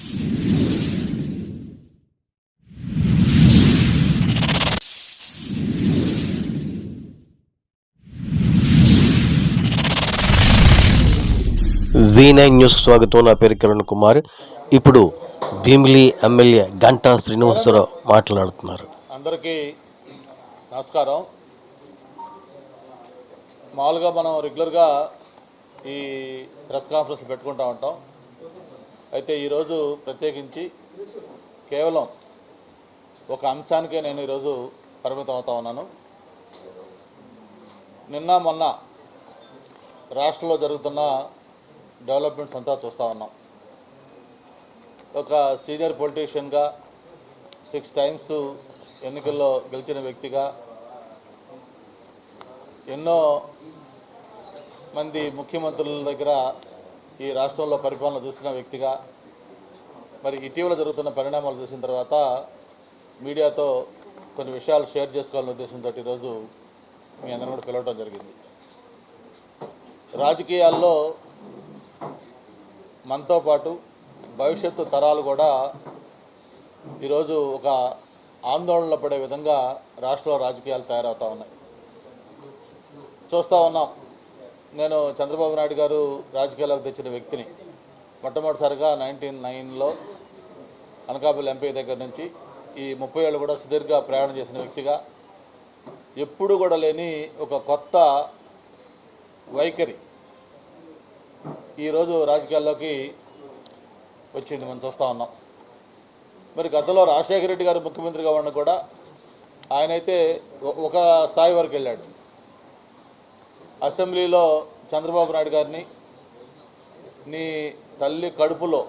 V9 news స్వాగతం. నా పేరు కిరణ్ కుమార్. ఇప్పుడు భీమిలి ఎమ్మెల్యే గంటా శ్రీనివాసరావు మాట్లాడుతున్నారు. అందరికీ నమస్కారం. మామూలుగా మనం రెగ్యులర్గా ఈ ప్రెస్ కాన్ఫరెన్స్ పెట్టుకుంటూ ఉంటాం. అయితే ఈరోజు ప్రత్యేకించి కేవలం ఒక అంశానికే నేను ఈరోజు పరిమితం అవుతా ఉన్నాను. నిన్న మొన్న రాష్ట్రంలో జరుగుతున్న డెవలప్మెంట్స్ అంతా చూస్తూ ఉన్నాం. ఒక సీనియర్ పొలిటీషియన్గా 6 టైమ్స్ ఎన్నికల్లో గెలిచిన వ్యక్తిగా, ఎన్నో మంది ముఖ్యమంత్రుల దగ్గర ఈ రాష్ట్రంలో పరిపాలన చూసిన వ్యక్తిగా, మరి ఇటీవల జరుగుతున్న పరిణామాలు చూసిన తర్వాత మీడియాతో కొన్ని విషయాలు షేర్ చేసుకోవాలనే ఉద్దేశంతో ఈరోజు మీ అందరూ కూడా పిలవడం జరిగింది. రాజకీయాల్లో మనతో పాటు భవిష్యత్తు తరాలు కూడా ఈరోజు ఒక ఆందోళనలో పడే విధంగా రాష్ట్రంలో రాజకీయాలు తయారవుతూ ఉన్నాయి. చూస్తూ ఉన్నాం. నేను చంద్రబాబు నాయుడు గారు రాజకీయాలకు తెచ్చిన వ్యక్తిని. మొట్టమొదటిసారిగా 1999లో అనకాపల్లి ఎంపీ దగ్గర నుంచి ఈ 30 ఏళ్ళు కూడా సుదీర్ఘ ప్రయాణం చేసిన వ్యక్తిగా, ఎప్పుడు కూడా లేని ఒక కొత్త వైఖరి ఈరోజు రాజకీయాల్లోకి వచ్చింది. మనం చూస్తూ ఉన్నాం. మరి గతంలో రాజశేఖర రెడ్డి గారు ముఖ్యమంత్రిగా ఉన్న కూడా ఆయనైతే ఒక స్థాయి వరకు వెళ్ళాడు. అసెంబ్లీలో చంద్రబాబు నాయుడు గారిని నీ తల్లి కడుపులో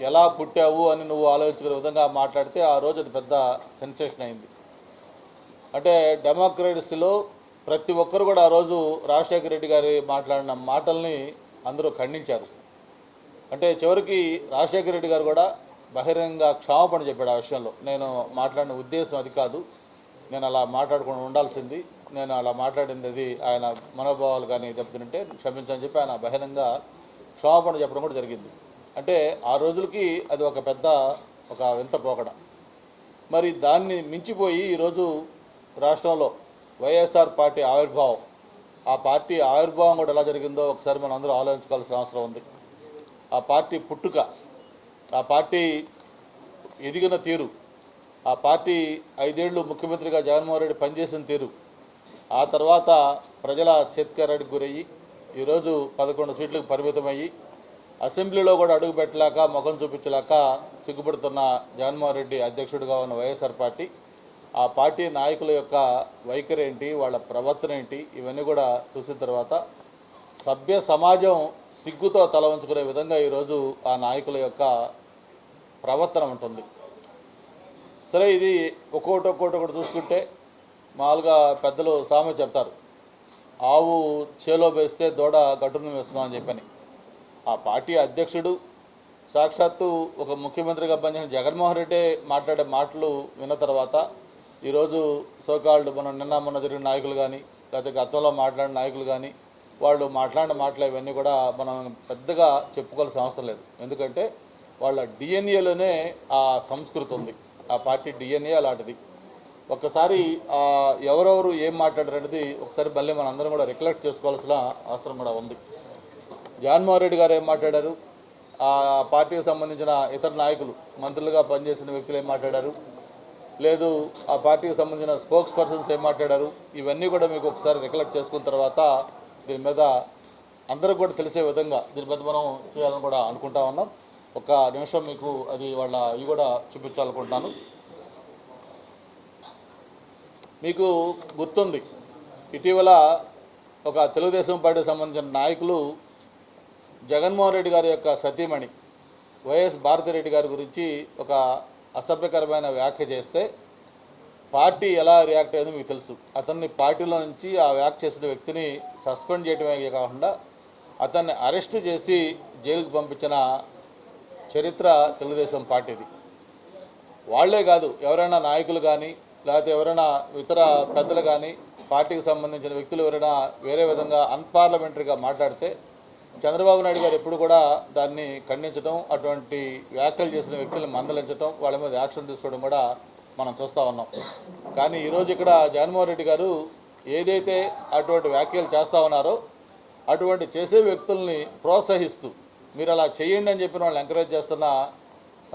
ఎలా పుట్టావు అని నువ్వు ఆలోచించుకునే విధంగా మాట్లాడితే ఆ రోజు అది పెద్ద సెన్సేషన్ అయింది. అంటే డెమోక్రసీలో ప్రతి ఒక్కరు కూడా ఆ రోజు రాజశేఖర రెడ్డి గారి మాట్లాడిన మాటల్ని అందరూ ఖండించారు. అంటే చివరికి రాజశేఖర రెడ్డి గారు కూడా బహిరంగ క్షమాపణ చెప్పాడు ఆ విషయంలో. నేను మాట్లాడిన ఉద్దేశం అది కాదు, నేను అలా మాట్లాడకుండా ఉండాల్సింది, నేను అలా మాట్లాడింది అది ఆయన మనోభావాలు కానీ దెబ్బతింటే క్షమించని చెప్పి ఆయన బహిరంగ క్షమాపణ చెప్పడం కూడా జరిగింది. అంటే ఆ రోజులకి అది ఒక పెద్ద ఒక వింత పోకడ. మరి దాన్ని మించిపోయి ఈరోజు రాష్ట్రంలో వైఎస్ఆర్ పార్టీ ఆవిర్భావం, ఆ పార్టీ ఆవిర్భావం కూడా ఎలా జరిగిందో ఒకసారి మనం అందరూ ఆలోచించుకోవాల్సిన అవసరం ఉంది. ఆ పార్టీ పుట్టుక, ఆ పార్టీ ఎదిగిన తీరు, ఆ పార్టీ 5 ఏళ్ళు ముఖ్యమంత్రిగా జగన్మోహన్ రెడ్డి పనిచేసిన తీరు, ఆ తర్వాత ప్రజల చేతికారానికి గురయ్యి ఈరోజు 11 సీట్లకు పరిమితమయ్యి అసెంబ్లీలో కూడా అడుగు పెట్టలేక ముఖం చూపించలేక సిగ్గుపడుతున్న జగన్మోహన్ రెడ్డి అధ్యక్షుడిగా ఉన్న వైఎస్ఆర్ పార్టీ, ఆ పార్టీ నాయకుల యొక్క వైఖరి ఏంటి, వాళ్ళ ప్రవర్తన ఏంటి, ఇవన్నీ కూడా చూసిన తర్వాత సభ్య సమాజం సిగ్గుతో తల వంచుకునే విధంగా ఈరోజు ఆ నాయకుల యొక్క ప్రవర్తన ఉంటుంది. సరే, ఇది ఒక్కొక్కటి చూసుకుంటే మామూలుగా పెద్దలు సామెత చెప్తారు, ఆవు చేలో వేస్తే దూడ గట్టును వేస్తుందని చెప్పని. ఆ పార్టీ అధ్యక్షుడు సాక్షాత్తు ఒక ముఖ్యమంత్రిగా పనిచేసిన జగన్మోహన్ రెడ్డి మాట్లాడే మాటలు విన్న తర్వాత ఈరోజు సోకాల్డ్ మనం నిన్న మొన్న జరిగిన నాయకులు కానీ, లేకపోతే గతంలో మాట్లాడిన నాయకులు కానీ, వాళ్ళు మాట్లాడిన మాటలు ఇవన్నీ కూడా మనం పెద్దగా చెప్పుకోవాల్సిన అవసరం లేదు. ఎందుకంటే వాళ్ళ డిఎన్ఏలోనే ఆ సంస్కృతి ఉంది. ఆ పార్టీ డిఎన్ఏ అలాంటిది. ఒక్కసారి ఎవరెవరు ఏం మాట్లాడారు అనేది ఒకసారి మళ్ళీ మన అందరం కూడా రికలెక్ట్ చేసుకోవాల్సిన అవసరం కూడా ఉంది. జగన్మోహన్ రెడ్డి గారు ఏం మాట్లాడారు, ఆ పార్టీకి సంబంధించిన ఇతర నాయకులు మంత్రులుగా పనిచేసిన వ్యక్తులు ఏం మాట్లాడారు, లేదు ఆ పార్టీకి సంబంధించిన స్పోక్స్ పర్సన్స్ ఏం మాట్లాడారు, ఇవన్నీ కూడా మీకు ఒకసారి రికలెక్ట్ చేసుకున్న తర్వాత దీని మీద అందరికి కూడా తెలిసే విధంగా దీని మీద మనం చేయాలని కూడా అనుకుంటా ఉన్నాం. ఒక నిమిషం మీకు అది వాళ్ళ ఇవి కూడా చూపించాలనుకుంటున్నాను. మీకు గుర్తుంది, ఇటీవల ఒక తెలుగుదేశం పార్టీకి సంబంధించిన నాయకులు జగన్మోహన్ రెడ్డి గారి యొక్క సతీమణి వైఎస్ భారతిరెడ్డి గారి గురించి ఒక అసభ్యకరమైన వ్యాఖ్య చేస్తే పార్టీ ఎలా రియాక్ట్ అయ్యిందో మీకు తెలుసు. అతన్ని పార్టీలో నుంచి ఆ వ్యాఖ్య చేసిన వ్యక్తిని సస్పెండ్ చేయడమే కాకుండా అతన్ని అరెస్ట్ చేసి జైలుకు పంపించిన చరిత్ర తెలుగుదేశం పార్టీది. వాళ్లే కాదు, ఎవరైనా నాయకులు కానీ లేకపోతే ఎవరైనా ఇతర పెద్దలు కానీ పార్టీకి సంబంధించిన వ్యక్తులు ఎవరైనా వేరే విధంగా అన్పార్లమెంటరీగా మాట్లాడితే చంద్రబాబు నాయుడు గారు ఎప్పుడు కూడా దాన్ని ఖండించడం, అటువంటి వ్యాఖ్యలు చేసిన వ్యక్తులను మందలించడం, వాళ్ళ మీద యాక్షన్ తీసుకోవడం కూడా మనం చూస్తూ ఉన్నాం. కానీ ఈరోజు ఇక్కడ జగన్మోహన్ రెడ్డి గారు ఏదైతే అటువంటి వ్యాఖ్యలు చేస్తూ ఉన్నారో అటువంటి చేసే వ్యక్తుల్ని ప్రోత్సహిస్తూ మీరు అలా చేయండి అని చెప్పిన వాళ్ళు ఎంకరేజ్ చేస్తున్న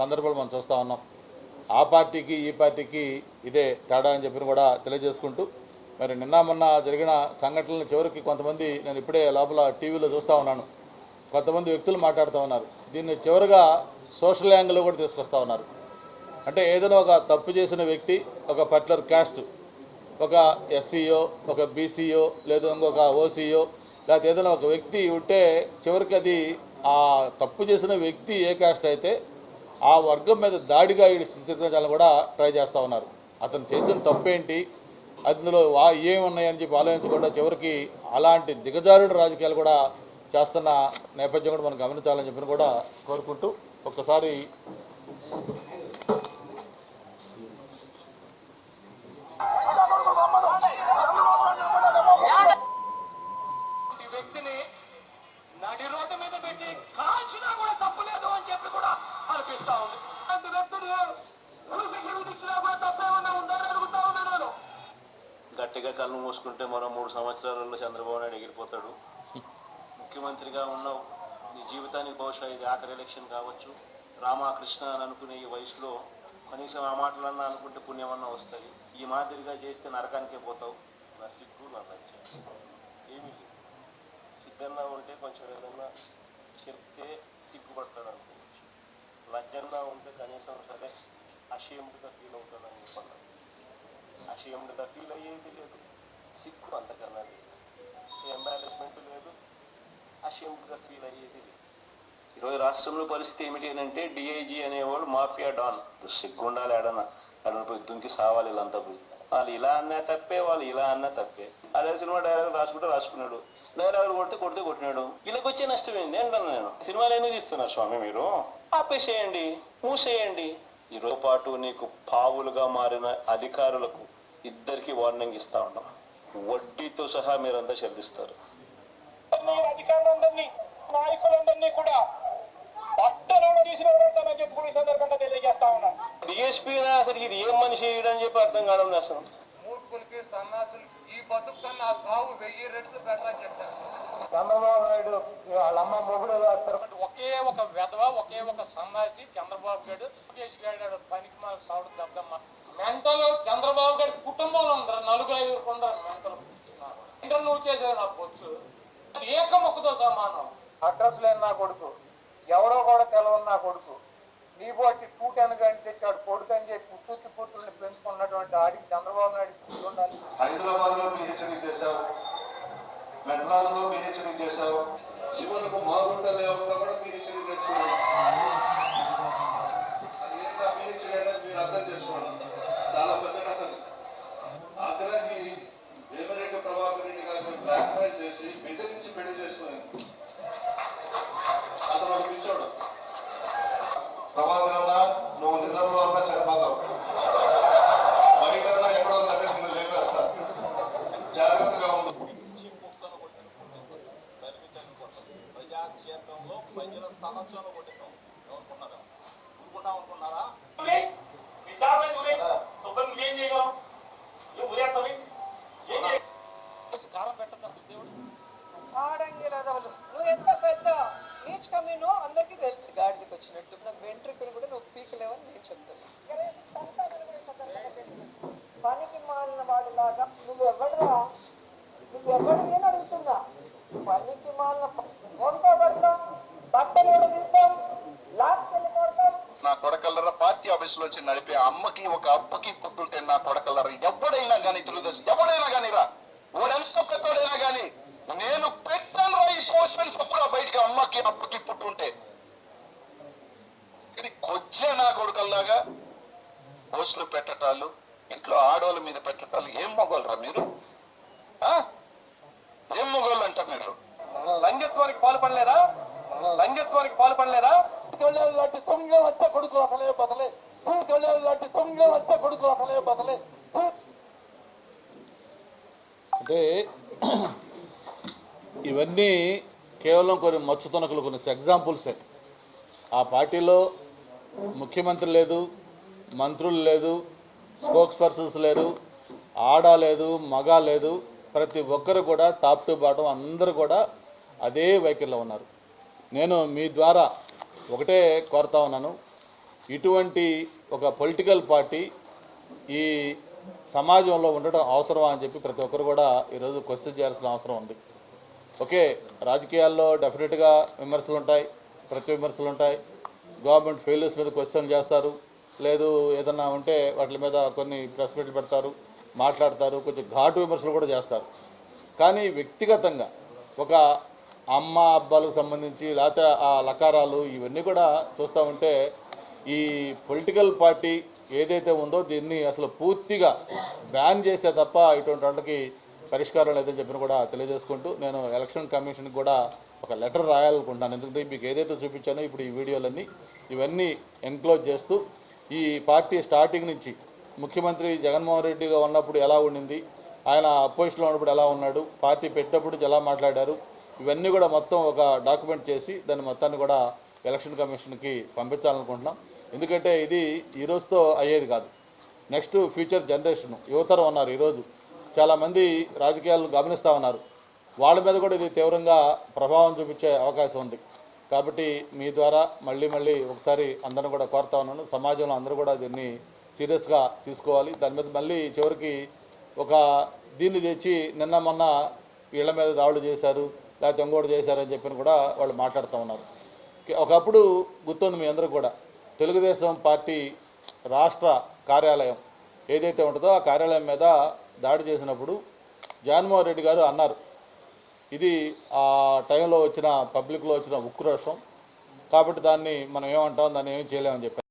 సందర్భాలు మనం చూస్తూ ఉన్నాం. ఆ పార్టీకి ఈ పార్టీకి ఇదే తేడా అని చెప్పిన కూడా తెలియజేసుకుంటూ, మరి నిన్న మొన్న జరిగిన సంఘటనలు చివరికి కొంతమంది, నేను ఇప్పుడే లోపల టీవీలో చూస్తూ ఉన్నాను, కొంతమంది వ్యక్తులు మాట్లాడుతూ ఉన్నారు. దీన్ని చివరిగా సోషల్ యాంగిల్లో కూడా తీసుకొస్తూ ఉన్నారు. అంటే ఏదైనా ఒక తప్పు చేసిన వ్యక్తి, ఒక పర్టికులర్ క్యాస్ట్, ఒక ఎస్సీయో, ఒక బీసీయో, లేదా ఇంకొక ఓసీయో, లేకపోతే ఏదైనా ఒక వ్యక్తి ఉంటే చివరికి అది ఆ తప్పు చేసిన వ్యక్తి ఏ క్యాస్ట్ అయితే ఆ వర్గం మీద దాడిగా చిత్రించాలని కూడా ట్రై చేస్తూ ఉన్నారు. అతను చేసిన తప్పేంటి, అందులో ఏమున్నాయని చెప్పి ఆలోచించకుండా చివరికి అలాంటి దిగజారుడు రాజకీయాలు కూడా చేస్తున్న నేపథ్యం కూడా మనం గమనించాలని చెప్పి కూడా కోరుకుంటూ, ఒక్కసారి వ్యక్తిని నడి రోడ్డు మీద పెట్టి కాల్చినా కూడా తప్పులేదు అని చెప్పి కూడా అనిపిస్తా ఉంది. అలాంటి వ్యక్తిని ఇచ్చినా కూడా తప్పేమన్నా ఉందని అడుగుతా ఉన్నాను. గట్టిగా కళ్ళు మూసుకుంటే మరో 3 సంవత్సరాలలో చంద్రబాబు నాయుడు ఎగిరిపోతాడు. ముఖ్యమంత్రిగా ఉన్నావు, నీ జీవితానికి బహుశా ఇది ఆఖరి ఎలక్షన్ కావచ్చు. రామకృష్ణ అని అనుకునే ఈ వయసులో కనీసం ఆ మాటలన్నా అనుకుంటే పుణ్యమన్నా వస్తుంది. ఈ మాదిరిగా చేస్తే నరకానికే పోతావు. నా సిగ్గు, నా లజ్జ ఏమీ లేదు. సిగ్గన్నా ఉంటే కొంచెం ఏదన్నా చెప్తే సిగ్గుపడతాడు అనుకోవచ్చు. లజ్జన్నా ఉంటే కనీసం సరే అషేమ్డ్గా ఫీల్ అవుతాడని చెప్పాను. అషేమ్డ్గా ఫీల్ అయ్యేది లేదు, సిగ్గు అంతకన్నా లేదు, ఎంబారెస్మెంట్ లేదు, అషేమ్డ్గా ఫీల్ అయ్యేది లేదు. ఈరోజు రాష్ట్రంలో పరిస్థితి ఏమిటి అంటే డిఐజీ అనేవాడు మాఫియా డాన్. సిగ్గుండాలి ఆడన పోయి దుంకి సావాలి వీళ్ళంతా పోయి. వాళ్ళు ఇలా అన్నా తప్పే, వాళ్ళు ఇలా అన్నా తప్పే. అదే సినిమా డైలాగ్ రాసుకున్నాడు, డైలాగులు కొడితే కొట్టినాడు. వీళ్ళకి వచ్చే నష్టం ఏంది అంటాను నేను. సినిమాలు ఎందుకు తీస్తున్నారు స్వామి మీరు? ఆపేసేయండి, మూసేయండి. ఈరోజు పాటు నీకు పావులుగా మారిన అధికారులకు ఇద్దరికి వార్నింగ్ ఇస్తా ఉన్నాం. వడ్డీతో సహా మీరంతా చెల్లిస్తారు. అధికారులందరినీ, నాయకులందరినీ కూడా బట్టలు తీసుకుని చెప్పి కూడా ఈ సందర్భంగా తెలియజేస్తా ఉన్నాను. డిఎస్పీ అసలు ఇది ఏం మనిషి అని చెప్పి అర్థం కావడం అసలు. మూర్ఖులకి సన్నాసులు ఈ బతుకు కన్నా సాగు 1000 రెట్లు బెటర్ అని చెప్పారు. చంద్రబాబు నాయుడు వాళ్ళమ్మ మొగుడు ఒకే ఒక వెధవ, ఒకే ఒక సన్నాసి చంద్రబాబు గారు గాడు పనికి మన సావుడు దద్దమ్మ మెంటల్. చంద్రబాబు గారి కుటుంబంలో ఉండరు, 4-5 కొందరు మెంటల్. నువ్వు చేసేది నా పొచ్చు ఏకముఖతో సమానం. అడ్రస్ లేని నా కొడుకు, ఎవడో కూడా తెలవని నా కొడుకు, నీ బట్టి 210 గంట తెచ్చాడు కొడుకు అని చెప్పి పుత్రుల్ని పెంచుకున్నటువంటి ఆడికి చంద్రబాబు నాయుడు ఉండాలి. హైదరాబాద్ లో పిహెచ్డీ చేశావు, మెడ్రాస్ లో పిహెచ్డీ చేశావు, శివులకు మాగుంట లేఅవుట్ లో కూడా పిహెచ్డీ తెచ్చుకున్నావు. అది ఏంటో పిహెచ్డీ అనేది మీరు అర్థం చేసుకోండి, చాలా పెద్ద కథ. ఆగ్రహి వేమరెడ్డి ప్రభాకర్ రెడ్డి గారిని బ్లాక్ మెయిల్ చేసి బెదిరించి పెళ్లి చేసుకున్నాను. అతను ఒక పిచ్చోడు. ప్రభాకర్ అన్నా నువ్వు నిజంలో అన్నా చనిపోతావు, మరికన్నా ఎక్కడో దగ్గర నిన్ను లేపేస్తా, జాగ్రత్తగా ఉంది. ప్రజాక్షేత్రంలో ప్రజల తలచోన కొట్టినాం. ఎవరుకున్నారా? అనుకున్నారా? కారం పెట్టద్దా దేవుడు ఆడంగి రథములు. నువ్వు ఎంత పెద్ద నీచ్ కమీనో అందరికీ తెలుసు. గాడికి వచ్చినట్టు నా వెంట్రుకలు కూడా నువ్వు పీకలేవని నేను చెప్తున్నా. పనికి మాలిన వాడిలాగా నువ్వెవడరా, నువ్వెవడివి అని అడుగుతున్నా. పనికి మాలిన కొడతా పడతాం, బట్టలు కూడా తీస్తాం, లాక్స్లు కొడతాం. నా కొడకల్లర పార్టీ ఆఫీసులో వచ్చి నడిపే అమ్మకి ఒక అబ్బకి పుట్టుంటే నా కొడకల్లర ఎవడైనా గానీ తెలుగుదేశం ఎవడైనా గానీ రా, వాడెంత పెద్దోడైనా గానీ నేను పెట్టాను ఈ పోస్టులు చెప్పురా బయటికి అమ్మకి అబ్బకి పుట్టుంటే. ఇది కొచ్చే నా కొడుకల్లాగా పోస్టులు పెట్టటాలు, ఇంట్లో ఆడవాళ్ళ మీద పెట్టటాలు. ఏం మొగోళ్ళరా మీరు? ఏం మొగోళ్ళు అంట మీరు? లంగత్వానికి పాల్పడలేదా? లంగత్వానికి పాల్పడలేదా? లాంటి తొంగ వచ్చే కొడుకు అసలే బసలే, లాంటి తొంగ వచ్చే కొడుకు అసలే బసలే. అంటే ఇవన్నీ కేవలం కొన్ని మచ్చు తునకలు, కొన్ని ఎగ్జాంపుల్సే. ఆ పార్టీలో ముఖ్యమంత్రి లేదు, మంత్రులు లేదు, స్పోక్స్ పర్సన్స్ లేరు, ఆడ లేదు, మగ లేదు. ప్రతి ఒక్కరు కూడా టాప్ టు బాటం అందరూ కూడా అదే వైఖరిలో ఉన్నారు. నేను మీ ద్వారా ఒకటే కోరుతా ఉన్నాను, ఇటువంటి ఒక పొలిటికల్ పార్టీ ఈ సమాజంలో ఉండటం అవసరమా అని చెప్పి ప్రతి ఒక్కరు కూడా ఈరోజు క్వశ్చన్ చేయాల్సిన అవసరం ఉంది. ఓకే, రాజకీయాల్లో డెఫినెట్గా విమర్శలు ఉంటాయి, ప్రతి విమర్శలు ఉంటాయి. గవర్నమెంట్ ఫెయిల్యూర్స్ మీద క్వశ్చన్ చేస్తారు, లేదు ఏదన్నా ఉంటే వాటి మీద కొన్ని ప్రెస్ మీట్లు పెడతారు, మాట్లాడతారు, కొంచెం ఘాటు విమర్శలు కూడా చేస్తారు. కానీ వ్యక్తిగతంగా ఒక అమ్మ అబ్బాలకు సంబంధించి లేకపోతే ఆ లకారాలు ఇవన్నీ కూడా చూస్తూ ఉంటే ఈ పొలిటికల్ పార్టీ ఏదైతే ఉందో దీన్ని అసలు పూర్తిగా బ్యాన్ చేస్తే తప్ప ఇటువంటి వాళ్ళకి పరిష్కారం లేదని చెప్పిన కూడా తెలియజేసుకుంటూ నేను ఎలక్షన్ కమిషన్కి కూడా ఒక లెటర్ రాయాలనుకుంటున్నాను. ఎందుకంటే మీకు ఏదైతే చూపించానో ఇప్పుడు ఈ వీడియోలన్నీ ఇవన్నీ ఎన్క్లోజ్ చేస్తూ ఈ పార్టీ స్టార్టింగ్ నుంచి ముఖ్యమంత్రి జగన్మోహన్ రెడ్డిగా ఉన్నప్పుడు ఎలా ఉండింది, ఆయన అపోజిషన్లో ఉన్నప్పుడు ఎలా ఉన్నాడు, పార్టీ పెట్టినప్పుడు ఎలా మాట్లాడారు, ఇవన్నీ కూడా మొత్తం ఒక డాక్యుమెంట్ చేసి దాన్ని మొత్తాన్ని కూడా ఎలక్షన్ కమిషన్కి పంపించాలనుకుంటున్నాం. ఎందుకంటే ఇది ఈరోజుతో అయ్యేది కాదు. నెక్స్ట్ ఫ్యూచర్ జనరేషన్ యువతరం ఉన్నారు, ఈరోజు చాలామంది రాజకీయాలను గమనిస్తూ ఉన్నారు, వాళ్ళ మీద కూడా ఇది తీవ్రంగా ప్రభావం చూపించే అవకాశం ఉంది. కాబట్టి మీ ద్వారా మళ్ళీ ఒకసారి అందరూ కూడా కోరుతా ఉన్నాను, సమాజంలో అందరూ కూడా దీన్ని సీరియస్గా తీసుకోవాలి. దాని మీద మళ్ళీ చివరికి ఒక దీన్ని తెచ్చి నిన్న మొన్న వీళ్ళ మీద దాడులు చేశారు, లేకపోతే ఇంకోటి చేశారని చెప్పిన కూడా వాళ్ళు మాట్లాడుతూ ఉన్నారు. ఒకప్పుడు గుర్తుంది మీ అందరూ కూడా, తెలుగుదేశం పార్టీ రాష్ట్ర కార్యాలయం ఏదైతే ఉంటుందో ఆ కార్యాలయం మీద దాడి చేసినప్పుడు జగన్మోహన్ రెడ్డి గారు అన్నారు, ఇది ఆ టైంలో వచ్చిన పబ్లిక్లో వచ్చిన ఉక్రోషం, కాబట్టి దాన్ని మనం ఏమంటాం, దాన్ని ఏమీ చేయలేమని చెప్పారు.